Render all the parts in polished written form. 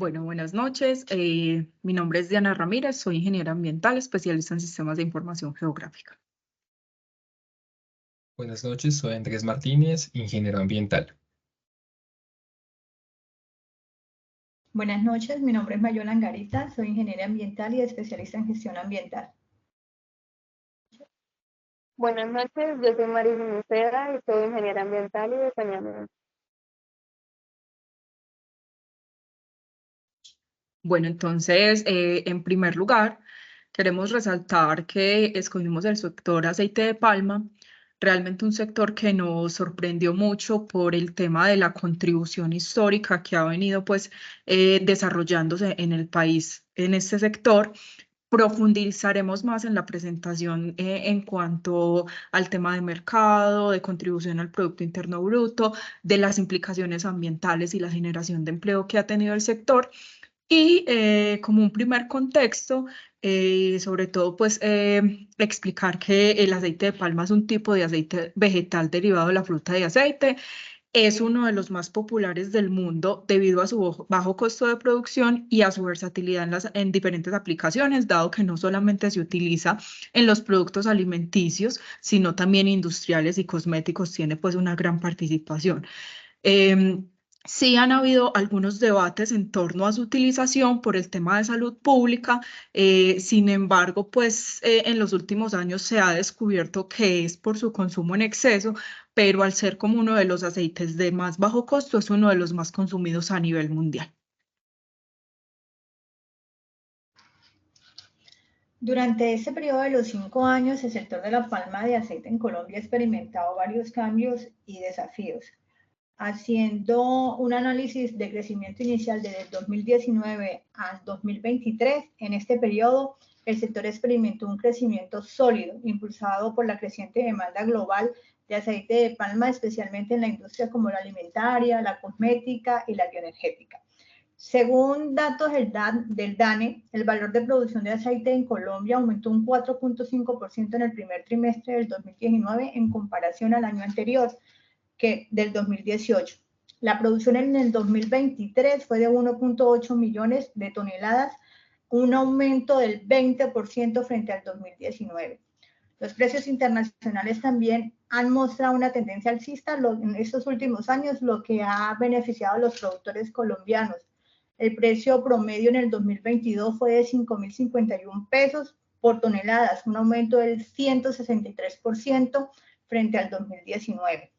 Bueno, buenas noches. Mi nombre es Diana Ramírez, soy ingeniera ambiental, especialista en sistemas de información geográfica. Buenas noches, soy Andrés Martínez, ingeniero ambiental. Buenas noches, mi nombre es Mayola Angarita, soy ingeniera ambiental y especialista en gestión ambiental. Buenas noches, yo soy Marilyn Uceda y soy ingeniera ambiental y de saneamiento. Bueno, entonces, en primer lugar, queremos resaltar que escogimos el sector aceite de palma, realmente un sector que nos sorprendió mucho por el tema de la contribución histórica que ha venido pues desarrollándose en el país en este sector. Profundizaremos más en la presentación en cuanto al tema de mercado, de contribución al Producto Interno Bruto, de las implicaciones ambientales y la generación de empleo que ha tenido el sector. Y como un primer contexto, sobre todo, pues explicar que el aceite de palma es un tipo de aceite vegetal derivado de la fruta de aceite. Es uno de los más populares del mundo debido a su bajo costo de producción y a su versatilidad en diferentes aplicaciones, dado que no solamente se utiliza en los productos alimenticios, sino también industriales y cosméticos, tiene pues una gran participación. Em, Sí han habido algunos debates en torno a su utilización por el tema de salud pública. Sin embargo, pues en los últimos años se ha descubierto que es por su consumo en exceso, pero al ser como uno de los aceites de más bajo costo, es uno de los más consumidos a nivel mundial. Durante este periodo de los 5 años, el sector de la palma de aceite en Colombia ha experimentado varios cambios y desafíos. Haciendo un análisis de crecimiento inicial desde el 2019 al 2023, en este periodo el sector experimentó un crecimiento sólido, impulsado por la creciente demanda global de aceite de palma, especialmente en la industria como la alimentaria, la cosmética y la bioenergética. Según datos del DANE, el valor de producción de aceite en Colombia aumentó un 4.5% en el primer trimestre del 2019 en comparación al año anterior, que del 2018. La producción en el 2023 fue de 1.8 millones de toneladas, un aumento del 20% frente al 2019. Los precios internacionales también han mostrado una tendencia alcista en estos últimos años, lo que ha beneficiado a los productores colombianos. El precio promedio en el 2022 fue de 5.051 pesos por toneladas, un aumento del 163% frente al 2019.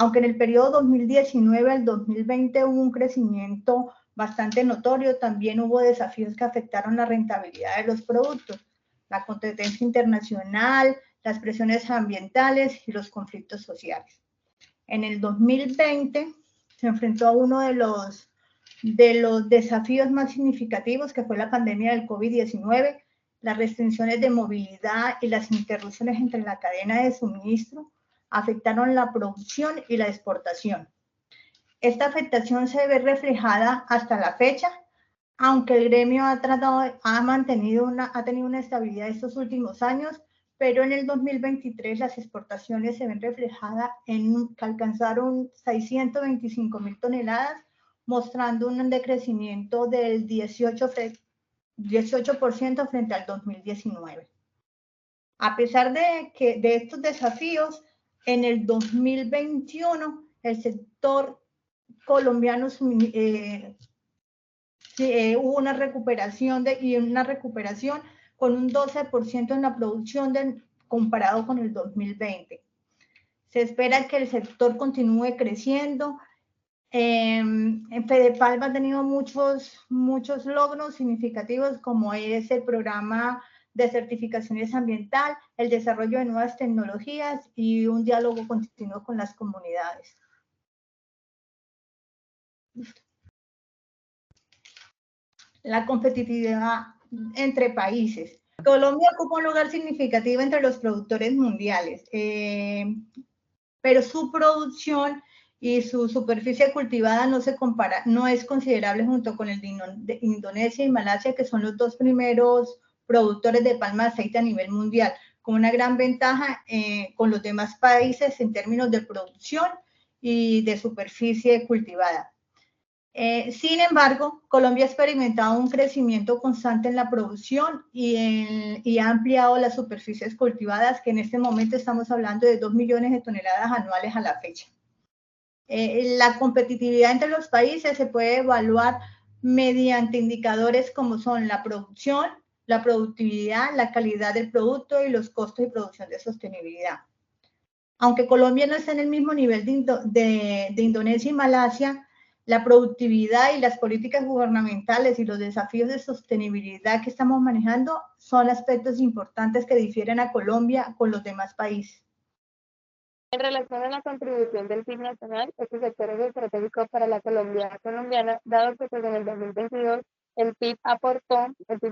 Aunque en el periodo 2019 al 2020 hubo un crecimiento bastante notorio, también hubo desafíos que afectaron la rentabilidad de los productos, la competencia internacional, las presiones ambientales y los conflictos sociales. En el 2020 se enfrentó a uno de los desafíos más significativos, que fue la pandemia del COVID-19, las restricciones de movilidad y las interrupciones entre la cadena de suministro afectaron la producción y la exportación. Esta afectación se ve reflejada hasta la fecha, aunque el gremio ha tenido una estabilidad estos últimos años, pero en el 2023 las exportaciones se ven reflejadas en que alcanzaron 625.000 toneladas, mostrando un decrecimiento del 18% frente al 2019. A pesar de estos desafíos, en el 2021 el sector colombiano hubo una recuperación con un 12% en la producción comparado con el 2020. Se espera que el sector continúe creciendo. Fedepalma ha tenido muchos logros significativos, como es el programa de certificaciones ambiental, el desarrollo de nuevas tecnologías y un diálogo continuo con las comunidades. La competitividad entre países. Colombia ocupa un lugar significativo entre los productores mundiales, pero su producción y su superficie cultivada no es considerable junto con el de Indonesia y Malasia, que son los dos primeros productores de palma de aceite a nivel mundial, con una gran ventaja con los demás países en términos de producción y de superficie cultivada. Sin embargo, Colombia ha experimentado un crecimiento constante en la producción y ha ampliado las superficies cultivadas, que en este momento estamos hablando de 2 millones de toneladas anuales a la fecha. La competitividad entre los países se puede evaluar mediante indicadores como son la producción, la productividad, la calidad del producto y los costos de producción de sostenibilidad. Aunque Colombia no está en el mismo nivel de Indonesia y Malasia, la productividad y las políticas gubernamentales y los desafíos de sostenibilidad que estamos manejando son aspectos importantes que difieren a Colombia con los demás países. En relación a la contribución del PIB nacional, este sector es estratégico para la economía colombiana, dado que en el 2022 el PIB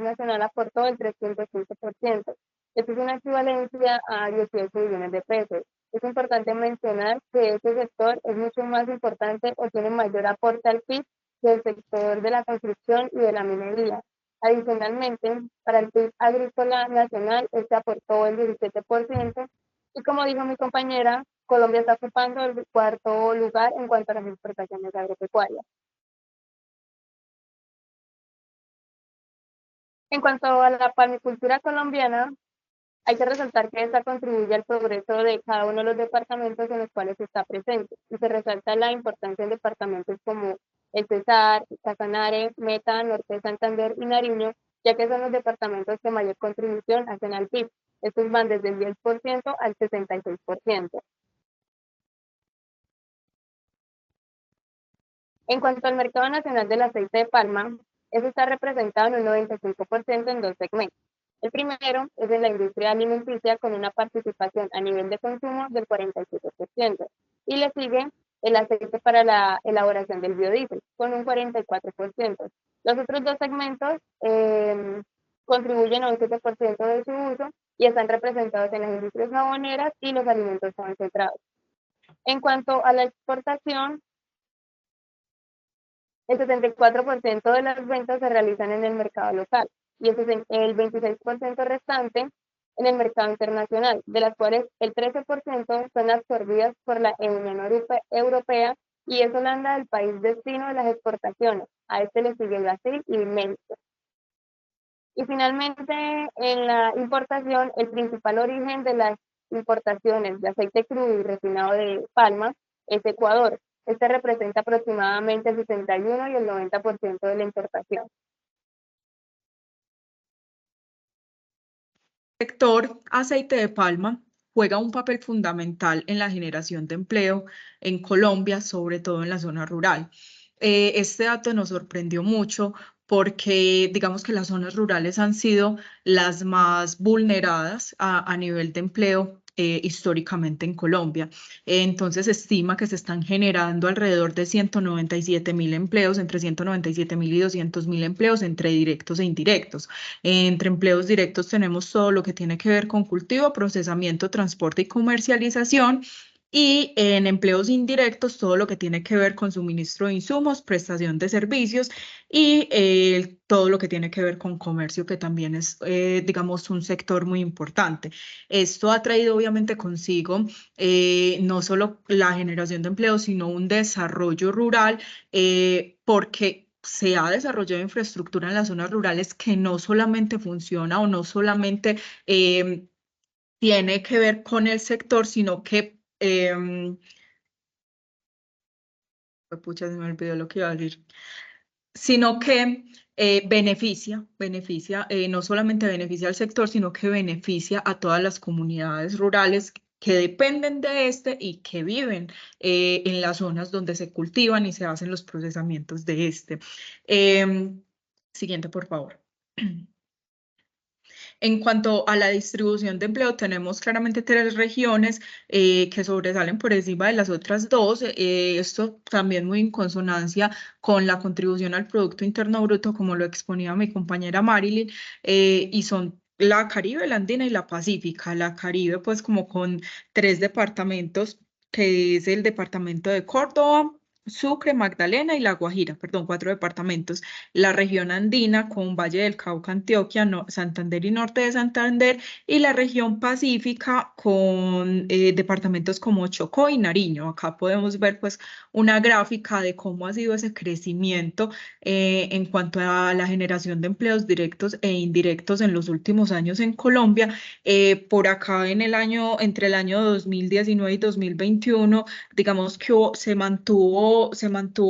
nacional aportó el 3.15%. Esto es una equivalencia a 18 billones de pesos. Es importante mencionar que este sector es mucho más importante o tiene mayor aporte al PIB que el sector de la construcción y de la minería. Adicionalmente, para el PIB agrícola nacional, este aportó el 17%, y como dijo mi compañera, Colombia está ocupando el 4º lugar en cuanto a las exportaciones agropecuarias. En cuanto a la palmicultura colombiana, hay que resaltar que esta contribuye al progreso de cada uno de los departamentos en los cuales está presente, y se resalta la importancia en departamentos como el Cesar, Casanare, Meta, Norte de Santander y Nariño, ya que son los departamentos que mayor contribución hacen al PIB. Estos van desde el 10% al 66%. En cuanto al mercado nacional del aceite de palma, eso está representado en un 95% en dos segmentos. El primero es en la industria alimenticia, con una participación a nivel de consumo del 47%, y le sigue el aceite para la elaboración del biodiesel, con un 44%. Los otros dos segmentos contribuyen a un 7% de su uso y están representados en las industrias jaboneras y los alimentos concentrados. En cuanto a la exportación, el 74% de las ventas se realizan en el mercado local y el 26% restante en el mercado internacional, de las cuales el 13% son absorbidas por la Unión Europea, y es Holanda el país destino de las exportaciones. A este le sigue Brasil y México. Y finalmente, en la importación, el principal origen de las importaciones de aceite crudo y refinado de palma es Ecuador. Este representa aproximadamente el 61 y el 90% de la importación. El sector aceite de palma juega un papel fundamental en la generación de empleo en Colombia, sobre todo en la zona rural. Este dato nos sorprendió mucho porque digamos que las zonas rurales han sido las más vulneradas a nivel de empleo históricamente en Colombia. Entonces se estima que se están generando alrededor de 197.000 empleos, entre 197.000 y 200.000 empleos entre directos e indirectos. Entre empleos directos tenemos todo lo que tiene que ver con cultivo, procesamiento, transporte y comercialización. Y en empleos indirectos, todo lo que tiene que ver con suministro de insumos, prestación de servicios y todo lo que tiene que ver con comercio, que también es, digamos, un sector muy importante. Esto ha traído obviamente consigo no solo la generación de empleo, sino un desarrollo rural, porque se ha desarrollado infraestructura en las zonas rurales que no solamente funciona o no solamente tiene que ver con el sector, sino que pucha, se me olvidó lo que iba a decir, sino que beneficia, no solamente beneficia al sector, sino que beneficia a todas las comunidades rurales que dependen de este y que viven en las zonas donde se cultivan y se hacen los procesamientos de este. Siguiente, por favor. En cuanto a la distribución de empleo, tenemos claramente 3 regiones que sobresalen por encima de las otras 2. Esto también muy en consonancia con la contribución al Producto Interno Bruto, como lo exponía mi compañera Marilyn, y son la Caribe, la Andina y la Pacífica. La Caribe, pues como con 3 departamentos, que es el departamento de Córdoba, Sucre, Magdalena y La Guajira, perdón, 4 departamentos. La región andina con Valle del Cauca, Antioquia, Santander y Norte de Santander, y la región pacífica con departamentos como Chocó y Nariño. Acá podemos ver pues una gráfica de cómo ha sido ese crecimiento en cuanto a la generación de empleos directos e indirectos en los últimos años en Colombia. Por acá entre el año 2019 y 2021, digamos que se mantuvo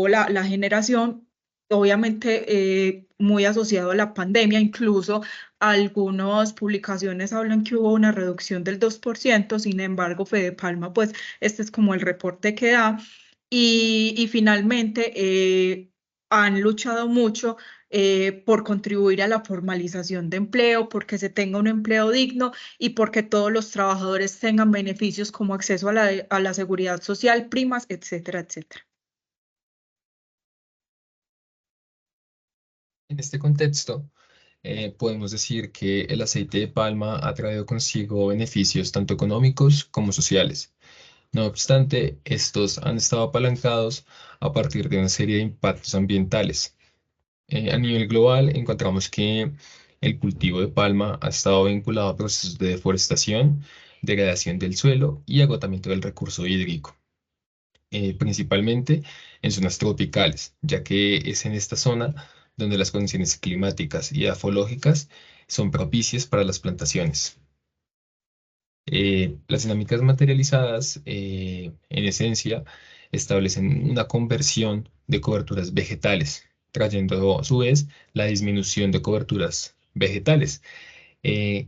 la generación, obviamente muy asociado a la pandemia, incluso algunas publicaciones hablan que hubo una reducción del 2%. Sin embargo, Fedepalma, pues este es como el reporte que da, y finalmente han luchado mucho por contribuir a la formalización de empleo, porque se tenga un empleo digno y porque todos los trabajadores tengan beneficios como acceso a la seguridad social, primas, etcétera, etcétera. En este contexto, podemos decir que el aceite de palma ha traído consigo beneficios tanto económicos como sociales. No obstante, estos han estado apalancados a partir de una serie de impactos ambientales. A nivel global, encontramos que el cultivo de palma ha estado vinculado a procesos de deforestación, degradación del suelo y agotamiento del recurso hídrico, principalmente en zonas tropicales, ya que es en esta zona donde las condiciones climáticas y edafológicas son propicias para las plantaciones. Las dinámicas materializadas, en esencia, establecen una conversión de coberturas vegetales, trayendo a su vez la disminución de coberturas vegetales,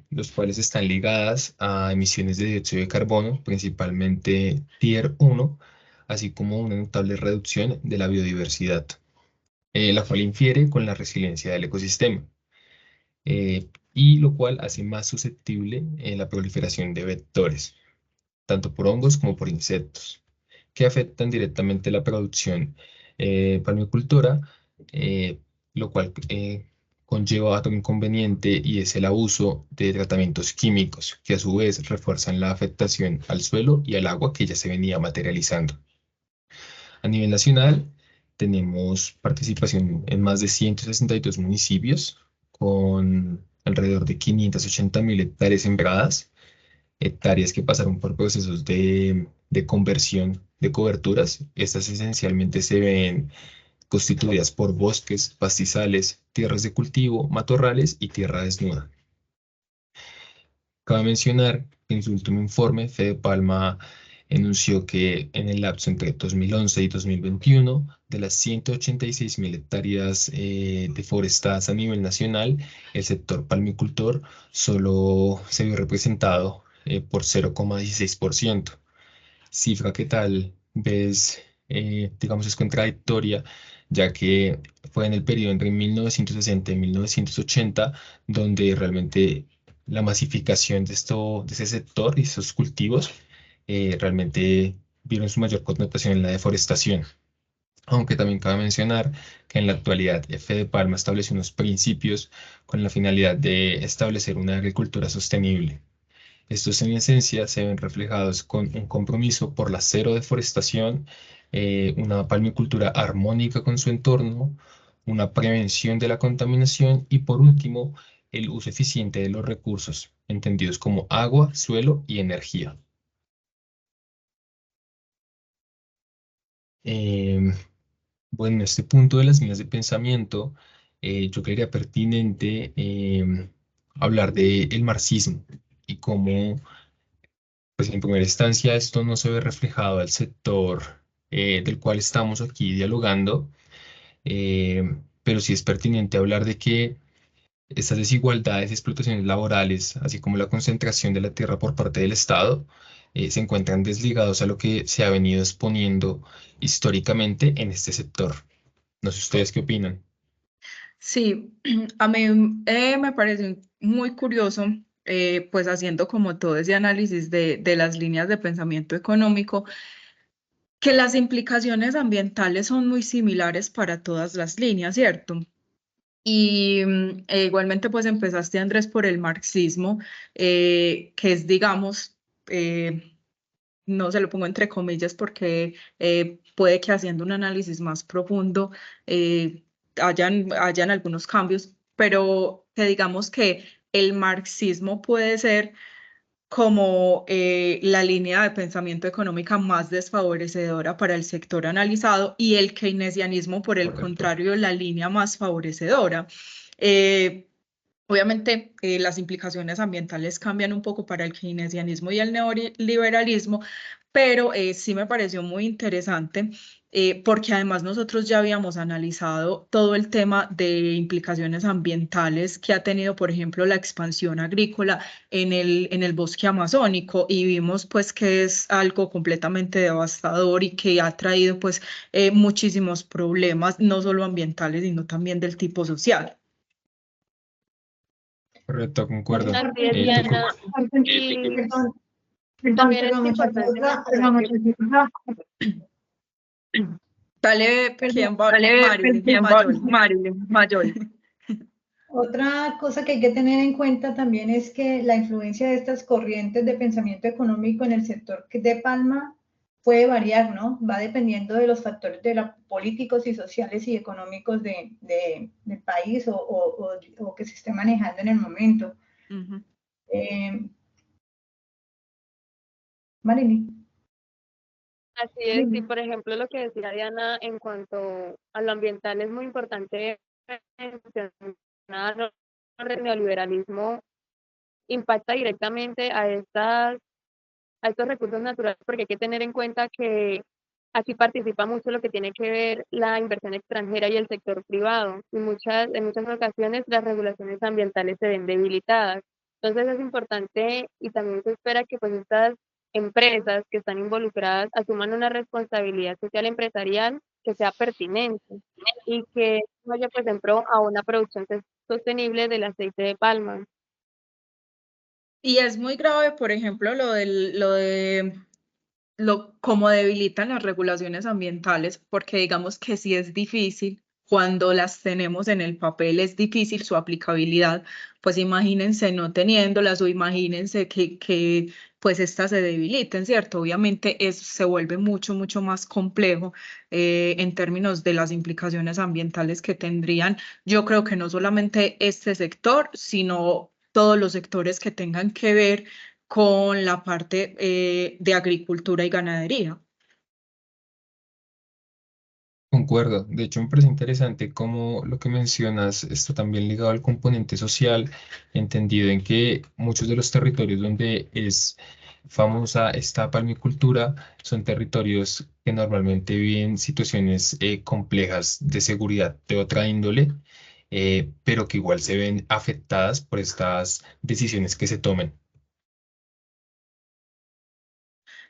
los cuales están ligadas a emisiones de dióxido de carbono, principalmente Tier 1, así como una notable reducción de la biodiversidad, la cual infiere con la resiliencia del ecosistema, y lo cual hace más susceptible la proliferación de vectores, tanto por hongos como por insectos, que afectan directamente la producción palmicultora, eh, lo cual conlleva otro inconveniente, y es el abuso de tratamientos químicos, que a su vez refuerzan la afectación al suelo y al agua que ya se venía materializando. A nivel nacional, tenemos participación en más de 162 municipios, con alrededor de 580.000 hectáreas sembradas, hectáreas que pasaron por procesos de conversión de coberturas. Estas esencialmente se ven constituidas por bosques, pastizales, tierras de cultivo, matorrales y tierra desnuda. Cabe mencionar que en su último informe, Fedepalma enunció que en el lapso entre 2011 y 2021, de las 186.000 hectáreas deforestadas a nivel nacional, el sector palmicultor solo se vio representado por 0,16%, cifra que tal vez, digamos, es contradictoria, ya que fue en el periodo entre 1960 y 1980 donde realmente la masificación de ese sector y esos cultivos realmente vieron su mayor connotación en la deforestación. Aunque también cabe mencionar que en la actualidad Fedepalma establece unos principios con la finalidad de establecer una agricultura sostenible. Estos en esencia se ven reflejados con un compromiso por la cero deforestación, una palmicultura armónica con su entorno, una prevención de la contaminación y por último, el uso eficiente de los recursos, entendidos como agua, suelo y energía. Em, bueno, en este punto de las líneas de pensamiento, yo creería pertinente hablar del marxismo y cómo, pues en primera instancia, esto no se ve reflejado al sector del cual estamos aquí dialogando, pero sí es pertinente hablar de que estas desigualdades y explotaciones laborales, así como la concentración de la tierra por parte del Estado, se encuentran desligados a lo que se ha venido exponiendo históricamente en este sector. No sé ustedes qué opinan. Sí, a mí me parece muy curioso, pues haciendo como todo ese análisis de las líneas de pensamiento económico, que las implicaciones ambientales son muy similares para todas las líneas, ¿cierto? Y igualmente pues empezaste, Andrés, por el marxismo, que es, digamos, no se lo pongo entre comillas porque puede que haciendo un análisis más profundo hayan algunos cambios, pero que digamos que el marxismo puede ser como la línea de pensamiento económica más desfavorecedora para el sector analizado y el keynesianismo, por el Correcto. contrario, la línea más favorecedora. Obviamente, las implicaciones ambientales cambian un poco para el keynesianismo y el neoliberalismo, pero sí me pareció muy interesante porque además nosotros ya habíamos analizado todo el tema de implicaciones ambientales que ha tenido, por ejemplo, la expansión agrícola en el bosque amazónico y vimos pues que es algo completamente devastador y que ha traído pues muchísimos problemas, no solo ambientales, sino también del tipo social. Correcto, concuerdo. Así es, ¿Tú Diana. qué- Y Perdón, también es muchachos. importante Otra, Dale, ¿quién va? Marilyn, Mayol. otra cosa que hay que tener en cuenta también es que la influencia de estas corrientes de pensamiento económico en el sector de Palma puede variar, ¿no? Va dependiendo de los factores políticos y sociales y económicos del país o que se esté manejando en el momento. Ujú. Marilyn. así es, y por ejemplo lo que decía Diana en cuanto a lo ambiental es muy importante mencionar el neoliberalismo impacta directamente a estos recursos naturales porque hay que tener en cuenta que aquí participa mucho lo que tiene que ver la inversión extranjera y el sector privado y en muchas ocasiones las regulaciones ambientales se ven debilitadas. Entonces es importante y también se espera que pues estas empresas que están involucradas asuman una responsabilidad social empresarial que sea pertinente y que vaya pues en pro a una producción sostenible del aceite de palma. Y es muy grave, por ejemplo, cómo debilitan las regulaciones ambientales, porque digamos que sí es difícil, cuando las tenemos en el papel es difícil su aplicabilidad, pues imagínense no teniéndolas o imagínense que pues estas se debiliten, ¿cierto? Obviamente eso se vuelve mucho, mucho más complejo en términos de las implicaciones ambientales que tendrían, yo creo que no solamente este sector, sino todos los sectores que tengan que ver con la parte de agricultura y ganadería. Concuerdo. De hecho, me parece interesante cómo lo que mencionas está también ligado al componente social, entendido en que muchos de los territorios donde es famosa esta palmicultura son territorios que normalmente viven situaciones complejas de seguridad de otra índole, pero que igual se ven afectadas por estas decisiones que se tomen.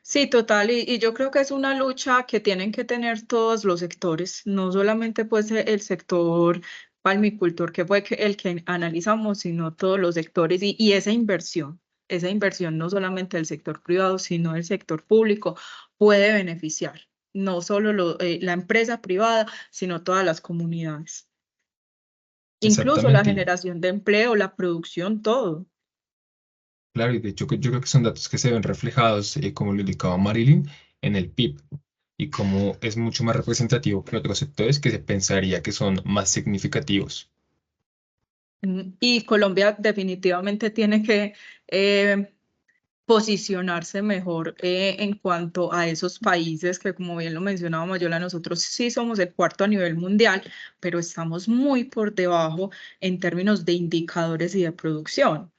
Sí, total, y yo creo que es una lucha que tienen que tener todos los sectores, no solamente pues el sector palmicultor, que fue el que analizamos, sino todos los sectores y esa inversión no solamente del sector privado, sino del sector público, puede beneficiar, no solo la empresa privada, sino todas las comunidades, incluso la Exactamente. generación de empleo, la producción, todo. Claro, y de hecho yo creo que son datos que se ven reflejados, como lo indicaba Marilyn, en el PIB, y como es mucho más representativo que otros sectores que se pensaría que son más significativos. Y Colombia definitivamente tiene que posicionarse mejor en cuanto a esos países que, como bien lo mencionaba Mayola, nosotros sí somos el cuarto a nivel mundial, pero estamos muy por debajo en términos de indicadores y de producción.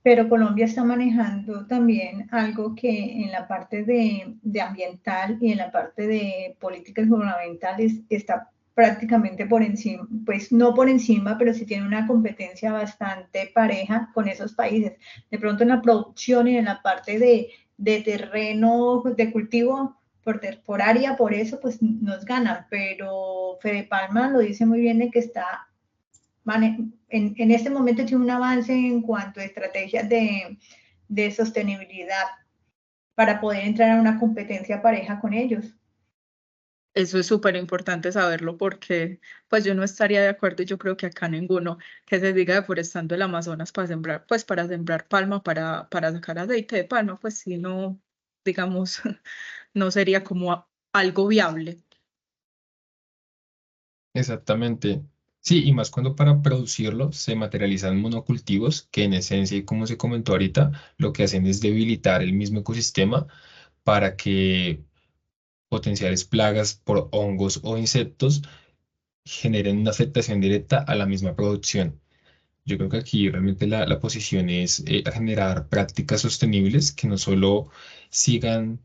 Pero Colombia está manejando también algo que en la parte de ambiental y en la parte de políticas gubernamentales está prácticamente por encima, pues no por encima, pero sí tiene una competencia bastante pareja con esos países. De pronto en la producción y en la parte de terreno de cultivo por área, por eso pues nos ganan, pero Fede Palma lo dice muy bien de que está en este momento tiene un avance en cuanto a estrategias de sostenibilidad para poder entrar a una competencia pareja con ellos. Eso es súper importante saberlo porque pues yo no estaría de acuerdo y yo creo que acá ninguno que se diga deforestando el Amazonas para sembrar, pues para sembrar palma, para sacar aceite de palma, pues sí, no, digamos, no sería como algo viable. Exactamente. Sí, y más cuando para producirlo se materializan monocultivos que en esencia, y como se comentó ahorita, lo que hacen es debilitar el mismo ecosistema para que potenciales plagas por hongos o insectos generen una afectación directa a la misma producción. Yo creo que aquí realmente la posición es a generar prácticas sostenibles que no solo sigan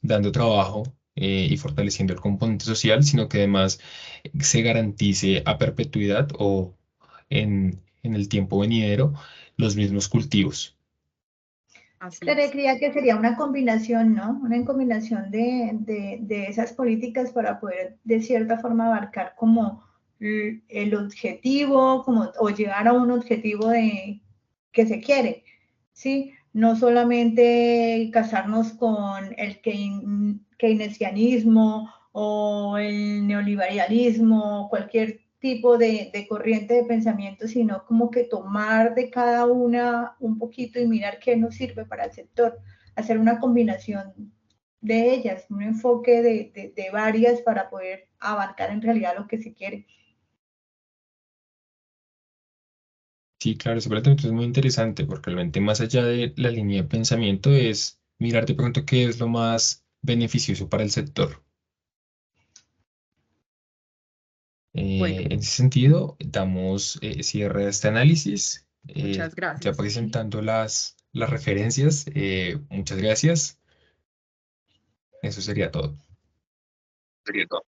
dando trabajo y fortaleciendo el componente social, sino que además se garantice a perpetuidad o en el tiempo venidero los mismos cultivos. Así es. Creía que sería una combinación, ¿no? Una combinación de esas políticas para poder de cierta forma abarcar como el objetivo, como, o llegar a un objetivo que se quiere, ¿sí? No solamente casarnos con el keynesianismo o el neoliberalismo, cualquier tipo de corriente de pensamiento, sino como que tomar de cada una un poquito y mirar qué nos sirve para el sector, hacer una combinación de ellas, un enfoque de varias para poder abarcar en realidad lo que se quiere. Sí, claro, ese planteamiento es muy interesante porque realmente más allá de la línea de pensamiento es mirar de pronto qué es lo más beneficioso para el sector. Bueno, En ese sentido, damos cierre a este análisis, muchas ya gracias. presentando las referencias. Muchas gracias. Eso sería todo. Sería todo.